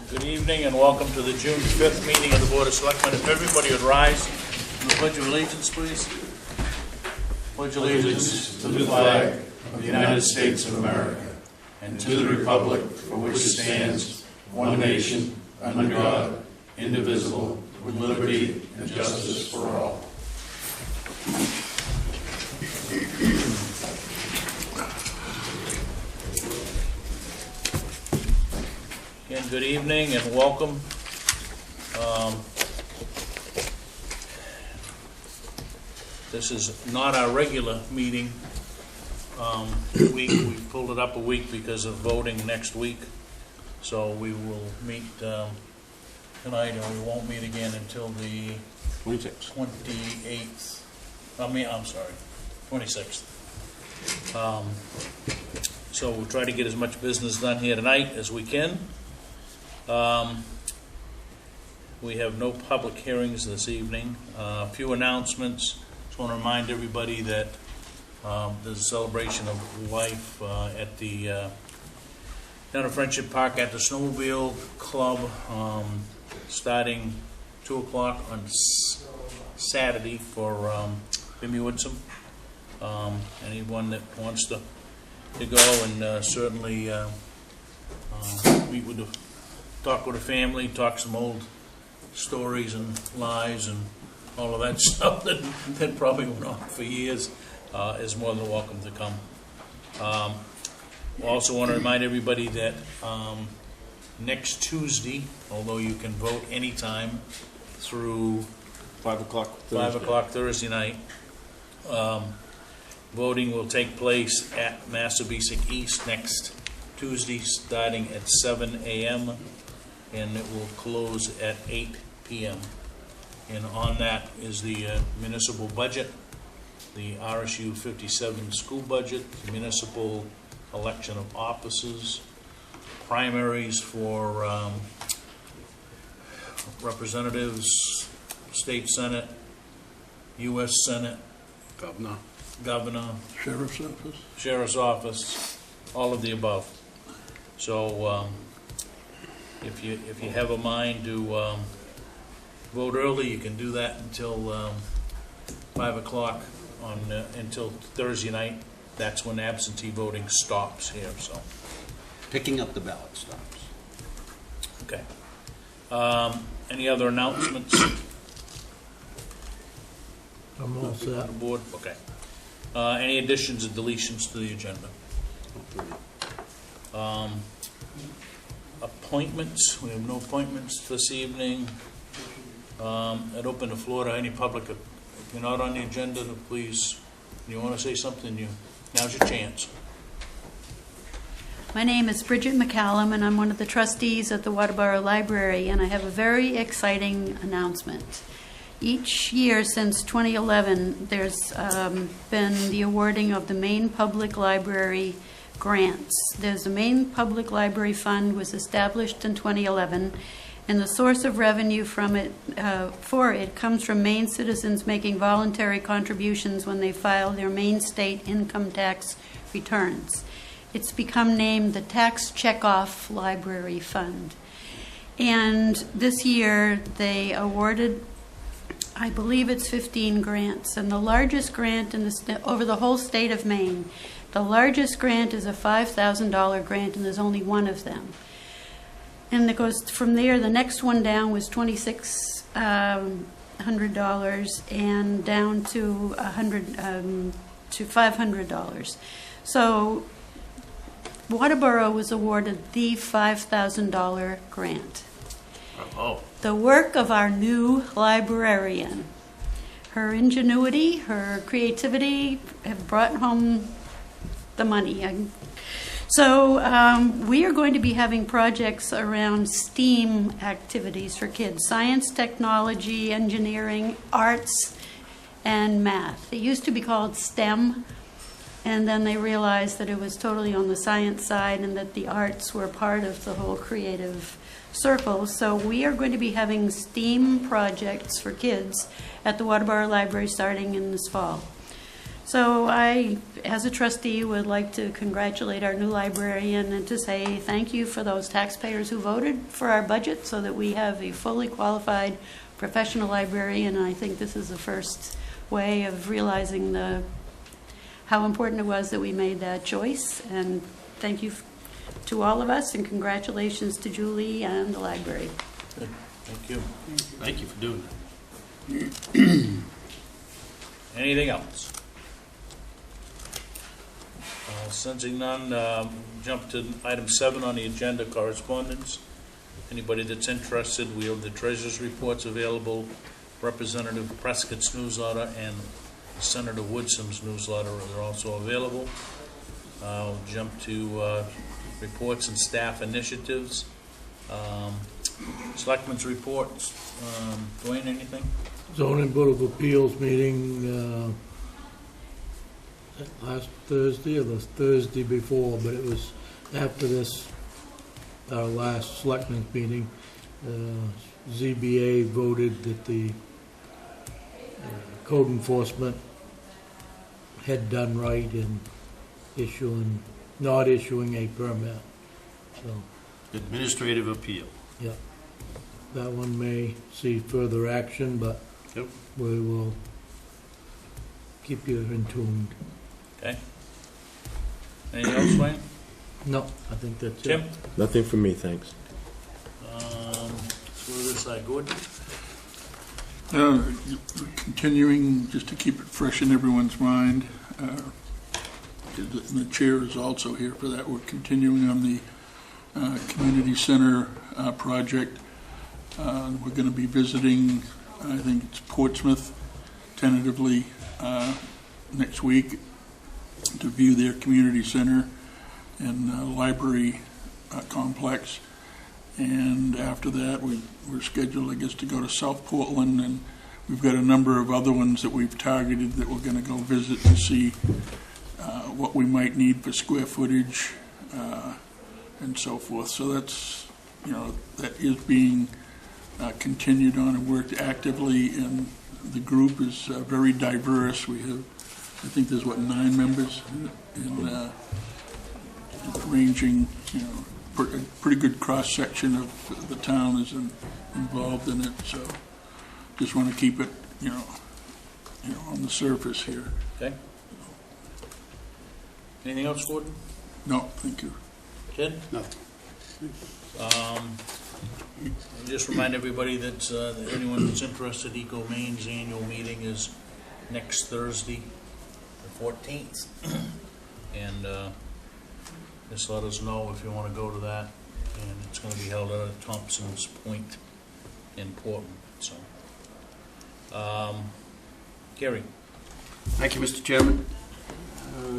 Good evening and welcome to the June 5th meeting of the Board of Selectmen. If everybody would rise to the Pledge of Allegiance, please. Pledge allegiance to the flag of the United States of America and to the republic for which it stands, one nation, under God, indivisible, with liberty and justice for all. Again, good evening and welcome. This is not our regular meeting. We pulled it up a week because of voting next week. So we will meet tonight, and we won't meet again until the 28th. I'm sorry, 26th. So we'll try to get as much business done here tonight as we can. We have no public hearings this evening. A few announcements. Just want to remind everybody that there's a celebration of life at the down at Friendship Park at the Snowmobile Club, starting 2 o'clock on Saturday for Woodsome. Anyone that wants to go and certainly meet with talk with a family, talk some old stories and lies and all of that stuff that probably went on for years, is more than welcome to come. We also want to remind everybody that next Tuesday, although you can vote anytime through 5 o'clock Thursday night, voting will take place at Massabesic East next Tuesday, starting at 7 a.m. and it will close at 8 p.m. And on that is the municipal budget, the RSU 57 school budget, the municipal election of officers, primaries for representatives, state senate, U.S. Senate, governor, sheriff's office, all of the above. So if you have a mind to vote early, you can do that until 5 o'clock on until Thursday night. That's when absentee voting stops here. So picking up the ballot stops. Okay. Any other announcements? I'm all set. On the board? Okay. Any additions or deletions to the agenda? Appointments. We have no appointments this evening. I'd open the floor to any public. If you're not on the agenda, please, you want to say something, now's your chance. My name is Bridget McCallum, and I'm one of the trustees at the Waterboro Library, and I have a very exciting announcement. Each year since 2011, there's been the awarding of the Maine Public Library grants. There's a Maine Public Library Fund was established in 2011, and the source of revenue from it for it comes from Maine citizens making voluntary contributions when they file their Maine state income tax returns. It's become named the Tax Checkoff Library Fund. And this year they awarded, I believe it's 15 grants, and the largest grant in over the whole state of Maine. The largest grant is a $5,000 grant, and there's only one of them. And it goes from there. The next one down was $2,600 and down to $500. So Waterboro was awarded the $5,000 grant. Oh. The work of our new librarian. Her ingenuity, her creativity have brought home the money. So we are going to be having projects around STEAM activities for kids: science, technology, engineering, arts, and math. It used to be called STEM, and then they realized that it was totally on the science side and that the arts were part of the whole creative circle. So we are going to be having STEAM projects for kids at the Waterboro Library starting in this fall. So I, as a trustee, would like to congratulate our new librarian and to say thank you for those taxpayers who voted for our budget so that we have a fully qualified professional librarian. And I think this is the first way of realizing how important it was that we made that choice. And thank you to all of us, and congratulations to Julie and the library. Good. Thank you. Thank you for doing that. Anything else? Sensing none, jump to item 7 on the agenda, correspondence. Anybody that's interested, we have the treasurer's reports available, Representative Prescott's newsletter and Senator Woodsome's newsletter are also available. We'll jump to reports and staff initiatives. Selectmen's reports. Dwayne, anything? Zoning Board of Appeals meeting last Thursday or the Thursday before, but it was after this, our last Selectmen's meeting. ZBA voted that the code enforcement had done right in not issuing a permit. So, Administrative appeal. yeah, that one may see further action, but Yep. we will keep you in tune. Okay. Anything else, Dwayne? No, I think that's it. Tim? Nothing from me, thanks. So this side, Gordon? Continuing, just to keep it fresh in everyone's mind, the chair is also here for that. We're continuing on the community center project. We're going to be visiting, I think it's Portsmouth, tentatively next week to view their community center and library complex. And after that, we're scheduled, I guess, to go to South Portland, and we've got a number of other ones that we've targeted that we're going to go visit and see what we might need for square footage and so forth. So that's, that is being continued on and worked actively, and the group is very diverse. We have, I think there's 9 members, and ranging, a pretty good cross section of the town is involved in it. So just want to keep it, on the surface here. Okay. Anything else, Gordon? No, thank you. Ted? No. Just remind everybody that anyone that's interested, Eco Maine's annual meeting is next Thursday, the 14th. And just let us know if you want to go to that. And it's going to be held at Thompson's Point in Portland. So, Gary. Thank you, Mr. Chairman.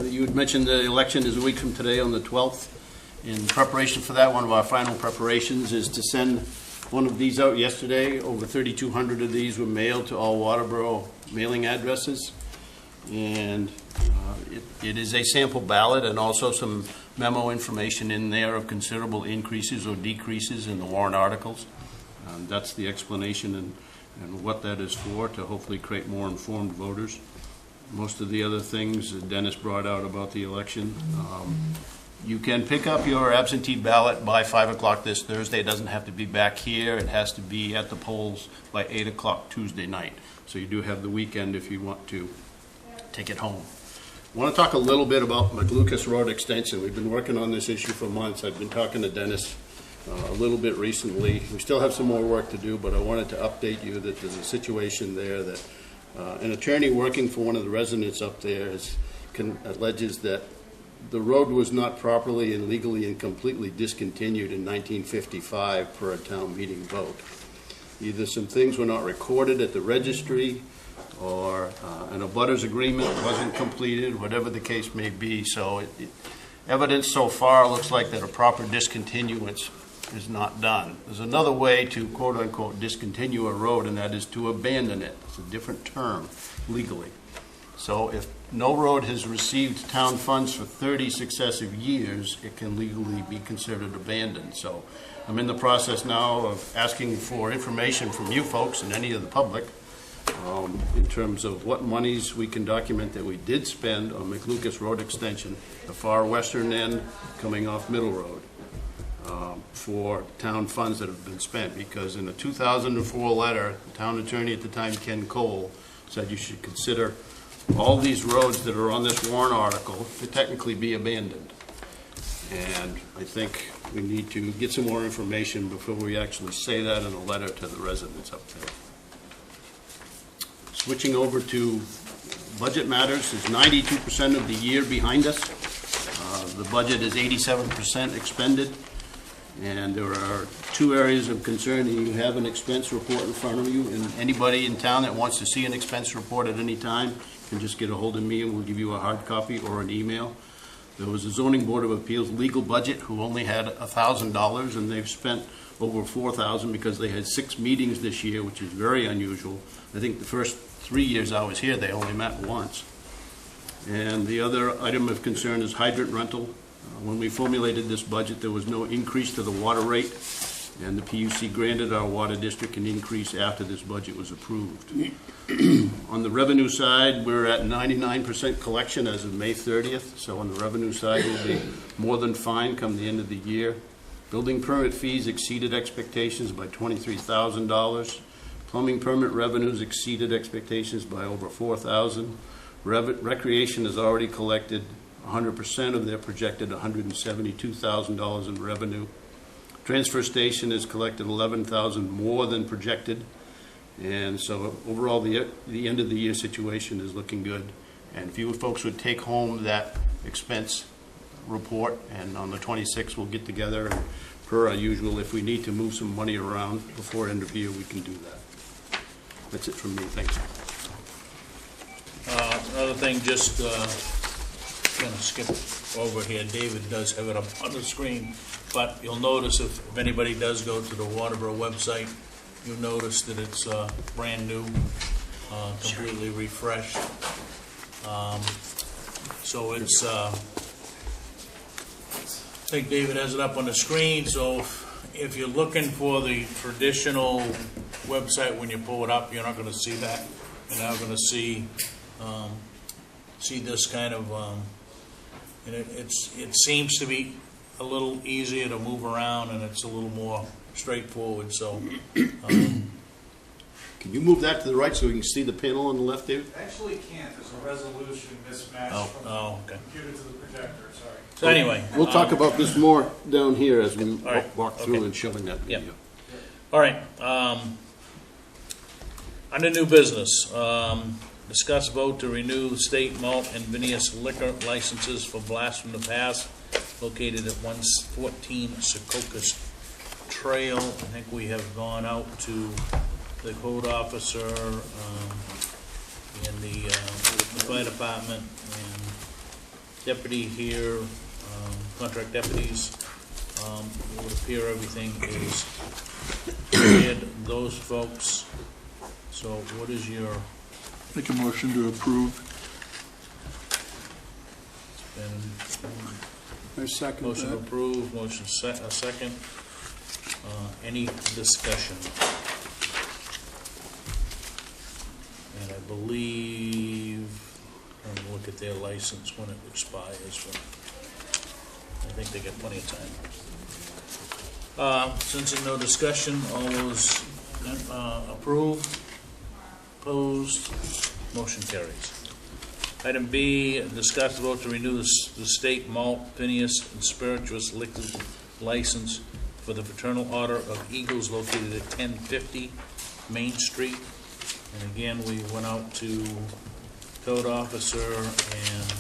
You had mentioned the election is a week from today on the 12th. In preparation for that, one of our final preparations is to send one of these out yesterday. Over 3,200 of these were mailed to all Waterboro mailing addresses. And it is a sample ballot and also some memo information in there of considerable increases or decreases in the warrant articles. That's the explanation and what that is for, to hopefully create more informed voters. Most of the other things that Dennis brought out about the election. You can pick up your absentee ballot by 5 o'clock this Thursday. It doesn't have to be back here. It has to be at the polls by 8 o'clock Tuesday night. So you do have the weekend if you want to take it home. I want to talk a little bit about McLucas Road extension. We've been working on this issue for months. I've been talking to Dennis a little bit recently. We still have some more work to do, but I wanted to update you that there's a situation there that an attorney working for one of the residents up there alleges that the road was not properly and legally and completely discontinued in 1955 per a town meeting vote. Either some things were not recorded at the registry, or an abutters agreement wasn't completed, whatever the case may be. So evidence so far looks like that a proper discontinuance is not done. There's another way to quote-unquote discontinue a road, and that is to abandon it. It's a different term legally. So if no road has received town funds for 30 successive years, it can legally be considered abandoned. So I'm in the process now of asking for information from you folks and any of the public in terms of what monies we can document that we did spend on McLucas Road Extension, the far western end coming off Middle Road, for town funds that have been spent, because in a 2004 letter, the town attorney at the time, Ken Cole, said you should consider all these roads that are on this warrant article to technically be abandoned. And I think we need to get some more information before we actually say that in a letter to the residents up there. Switching over to budget matters, is 92% of the year behind us. The budget is 87% expended, and there are two areas of concern. You have an expense report in front of you, and anybody in town that wants to see an expense report at any time can just get a hold of me, and we'll give you a hard copy or an email. There was a zoning board of appeals legal budget who only had $1,000, and they've spent over $4,000 because they had 6 meetings this year, which is very unusual. I think the first 3 years I was here, they only met once. And the other item of concern is hydrant rental. When we formulated this budget, there was no increase to the water rate, and the PUC granted our water district an increase after this budget was approved. On the revenue side, we're at 99% collection as of May 30th, so on the revenue side, we'll be more than fine come the end of the year. Building permit fees exceeded expectations by $23,000. Plumbing permit revenues exceeded expectations by over $4,000. Recreation has already collected 100% of their projected $172,000 in revenue. Transfer station has collected $11,000 more than projected. And so overall, the end of the year situation is looking good. And if you folks would take home that expense report, and on the 26th, we'll get together, and per our usual, if we need to move some money around before end of year, we can do that. That's it from me. Thanks. Another thing, just going to skip over here. David does have it up on the screen, but you'll notice if anybody does go to the Waterboro website, you'll notice that it's brand new, completely refreshed. So it's, I think David has it up on the screen, so if you're looking for the traditional website, when you pull it up, you're not going to see that. You're now going to see this kind of, and it seems to be a little easier to move around, and it's a little more straightforward. So, Can you move that to the right so we can see the panel on the left there? Actually can't, there's a resolution mismatch from the okay. computer to the projector, sorry. So anyway, We'll talk about this more down here as we right, walk through okay. and showing that video. Yep. All right. Under new business, discuss vote to renew state malt and vinous liquor licenses for Blast from the Past, located at 114 Secocas Trail. I think we have gone out to the code officer and the fire department and deputy here, contract deputies. It would appear everything is cleared, those folks. So what is your, Make a motion to approve. been I second motion that. approved, motion a second. Any discussion? And I believe, I'm gonna look at their license when it expires, but I think they got plenty of time. Since there's no discussion, all those approved, opposed, motion carries. Item B, discuss the vote to renew the state malt, vinous, and spirituous liquor license for the Fraternal Order of Eagles located at 1050 Main Street. And again, we went out to code officer and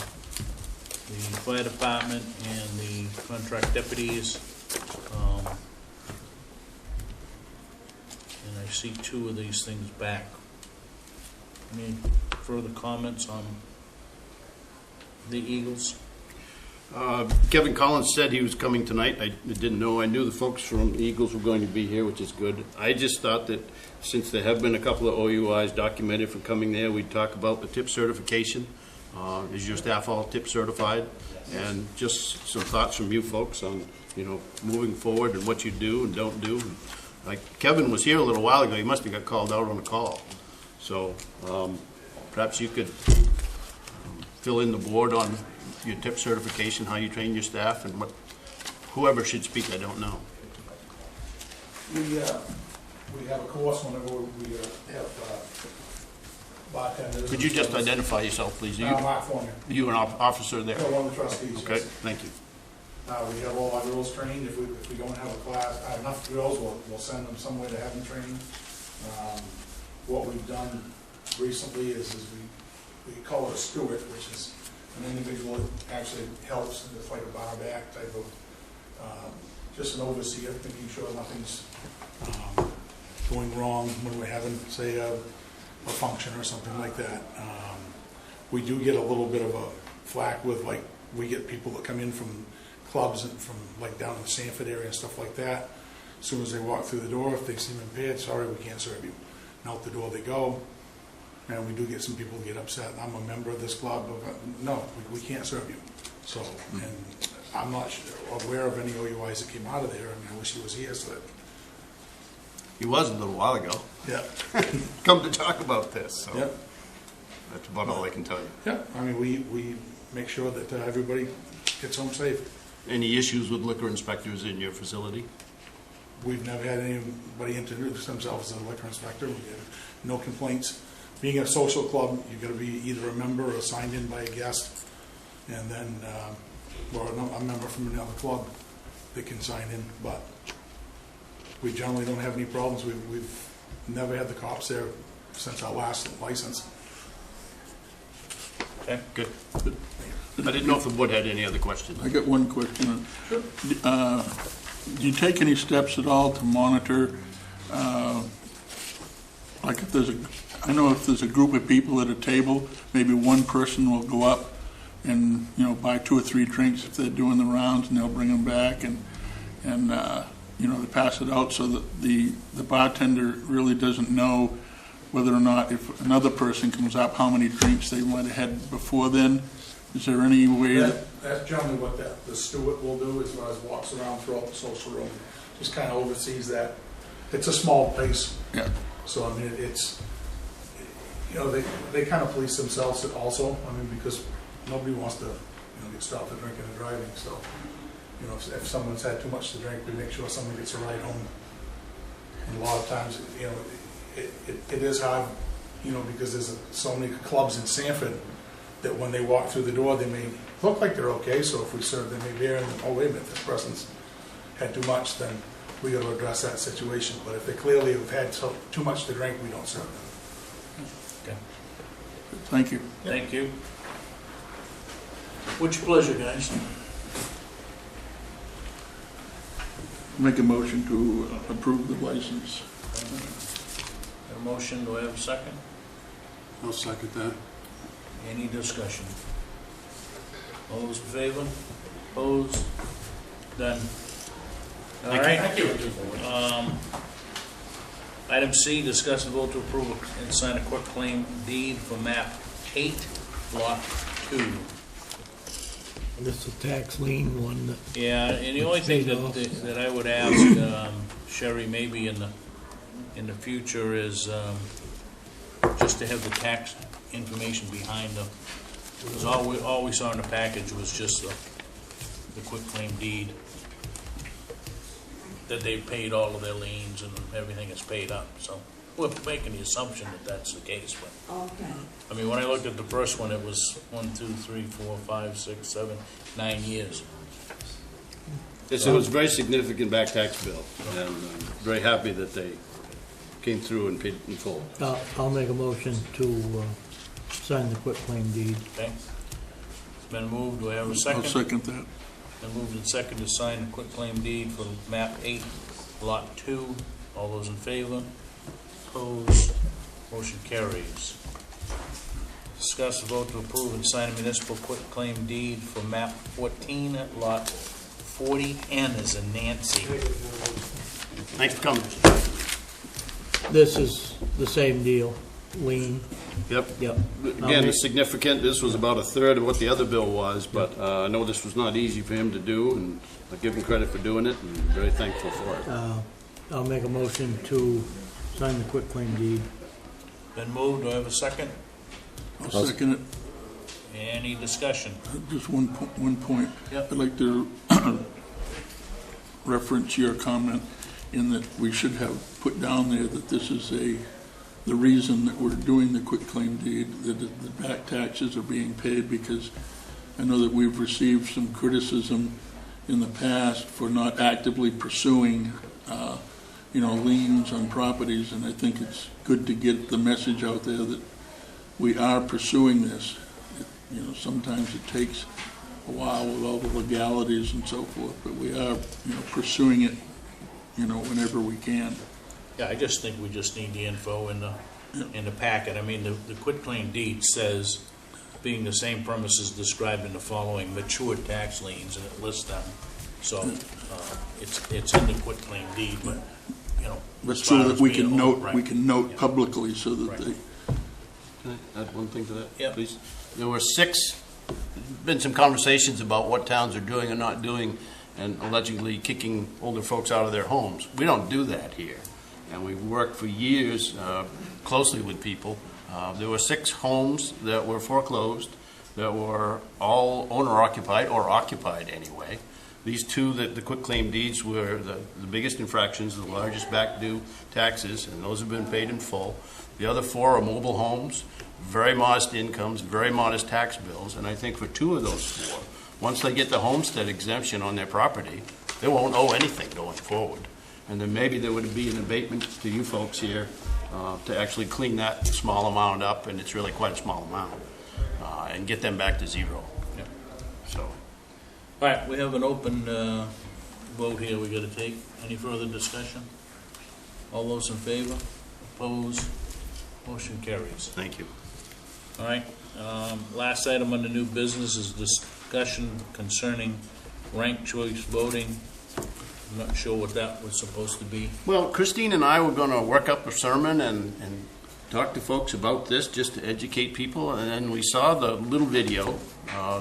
the fire department and the contract deputies. And I see 2 of these things back. Any further comments on the Eagles? Kevin Collins said he was coming tonight. I didn't know. I knew the folks from the Eagles were going to be here, which is good. I just thought that since there have been a couple of OUIs documented for coming there, we'd talk about the tip certification. Is your staff all tip certified? And just some thoughts from you folks on, moving forward and what you do and don't do. Like Kevin was here a little while ago. He must have got called out on a call. So perhaps you could fill in the board on your tip certification, how you train your staff, and what, whoever should speak, I don't know. We have a course whenever we have bartenders. Could you just identify yourself, please? Mark Foreman. Are you an officer there? One of the trustees. Okay, Yes. thank you. We have all our girls trained. If we don't have a class, enough girls, we'll send them somewhere to have them trained. What we've done recently is we call it a steward, which is an individual that actually helps. It's like a bar back type of, just an overseer, making sure nothing's going wrong when we're having, say, a function or something like that. We do get a little bit of a flack with, like, we get people that come in from clubs and from, like, down in the Sanford area and stuff like that. As soon as they walk through the door, if they seem impaired, sorry, we can't serve you. And out the door they go. And we do get some people who get upset. I'm a member of this club. No, we can't serve you. So, and I'm not aware of any OUIs that came out of there. I mean, I wish he was here so that. He was a little while ago. Yeah. Come to talk about this, so Yep. that's about all I can tell you. Yeah. I mean, we make sure that everybody gets home safe. Any issues with liquor inspectors in your facility? We've never had anybody introduce themselves as a liquor inspector. We have no complaints. Being a social club, you've got to be either a member or signed in by a guest, and then, or a member from another club that can sign in. But we generally don't have any problems. We've never had the cops there since our last license. Okay. Good. I didn't know if the board had any other questions. I got one question. Sure. Do you take any steps at all to monitor, like if there's I know if there's a group of people at a table, maybe one person will go up and, buy 2 or 3 drinks if they're doing the rounds, and they'll bring them back and they pass it out so that the bartender really doesn't know whether or not, if another person comes up, how many drinks they might have had before then. Is there any way That's generally what the steward will do as far as walks around throughout the social room. Just kind of oversees that. It's a small place. Yeah. So, I mean, it's, they kind of police themselves also. I mean, because nobody wants to, get stopped for drinking and driving. So, if someone's had too much to drink, we make sure someone gets a ride home. And a lot of times, it is hard, because there's so many clubs in Sanford that when they walk through the door, they may look like they're okay. So if we serve them a beer and then, oh, wait a minute, this person's had too much, then we got to address that situation. But if they clearly have had too much to drink, we don't serve them. Okay. Thank you. Thank you. What's your pleasure, guys? Make a motion to approve the license. Got a motion, do I have a second? I'll second that. Any discussion? All those in favor? Opposed? Done. All right. Thank you. Item C, discuss and vote to approve and sign a quitclaim deed for map 8, lot 2. This is a tax lien one that Yeah, and the only thing that I would ask Sherry maybe in the future is just to have the tax information behind them. Because all we saw in the package was just the quitclaim deed, that they paid all of their liens and everything is paid up. So we're making the assumption that that's the case. But Okay. I mean, when I looked at the first one, it was 1, 2, 3, 4, 5, 6, 7, 9 years. It was a very significant back tax bill, and I'm very happy that they came through and paid in full. I'll make a motion to sign the quitclaim deed. Okay? It's been moved. Do I have a I'll second? second that. Been moved and seconded to sign the quitclaim deed for map 8, lot 2. All those in favor? Opposed? Motion carries. Discuss the vote to approve and sign a municipal quitclaim deed for map 14, lot 40N as in Nancy. Thanks for coming. This is the same deal, lien. Yep. Yep. Again, it's significant. This was about a third of what the other bill was, but I know this was not easy for him to do, and I give him credit for doing it, and very thankful for it. I'll make a motion to sign the quitclaim deed. Been moved, do I have a second? I'll second it. Any discussion? Just one point. Yep. I'd like to reference your comment in that we should have put down there that this is the reason that we're doing the quitclaim deed, that the back taxes are being paid, because I know that we've received some criticism in the past for not actively pursuing, liens on properties, and I think it's good to get the message out there that we are pursuing this. Sometimes it takes a while with all the legalities and so forth, but we are, pursuing it, whenever we can. Yeah, I just think we just need the info in the packet. I mean, the quitclaim deed says, being the same premises described in the following mature tax liens, and it lists them. So, it's in the quitclaim deed, but, But as so far that as we being can owned, note, right. we can note Yeah. publicly so that Right. they, Can I add one thing to that, Yep. please? There were been some conversations about what towns are doing and not doing, and allegedly kicking older folks out of their homes. We don't do that here, and we've worked for years closely with people. There were 6 homes that were foreclosed, that were all owner-occupied, or occupied anyway. These 2 that the quitclaim deeds were the biggest infractions, the largest back due taxes, and those have been paid in full. The other 4 are mobile homes, very modest incomes, very modest tax bills, and I think for 2 of those 4, once they get the homestead exemption on their property, they won't owe anything going forward. And then maybe there would be an abatement to you folks here to actually clean that small amount up, and it's really quite a small amount, and get them back to 0. Yeah. So, All right, we have an open vote here we got to take. Any further discussion? All those in favor? Opposed? Motion carries. thank you. All right, last item under new business is discussion concerning ranked choice voting. I'm not sure what that was supposed to be. Well, Christine and I were going to work up a sermon and talk to folks about this, just to educate people, and then we saw the little video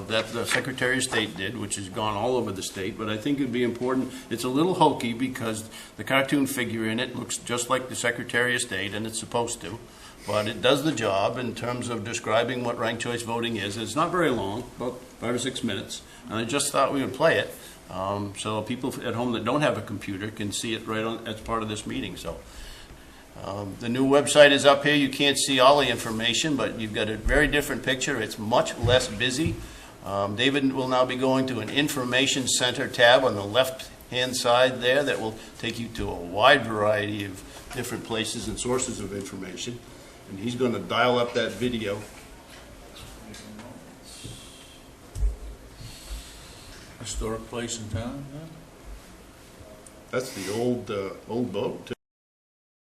that the Secretary of State did, which has gone all over the state, but I think it'd be important. It's a little hokey because the cartoon figure in it looks just like the Secretary of State, and it's supposed to, but it does the job in terms of describing what ranked choice voting is. It's not very long, about 5 or 6 minutes, and I just thought we would play it so people at home that don't have a computer can see it right on as part of this meeting. So the new website is up here. You can't see all the information, but you've got a very different picture. It's much less busy. David will now be going to an information center tab on the left-hand side there that will take you to a wide variety of different places and sources of information. And he's going to dial up that video. Historic place in town? Yeah. That's the old boat.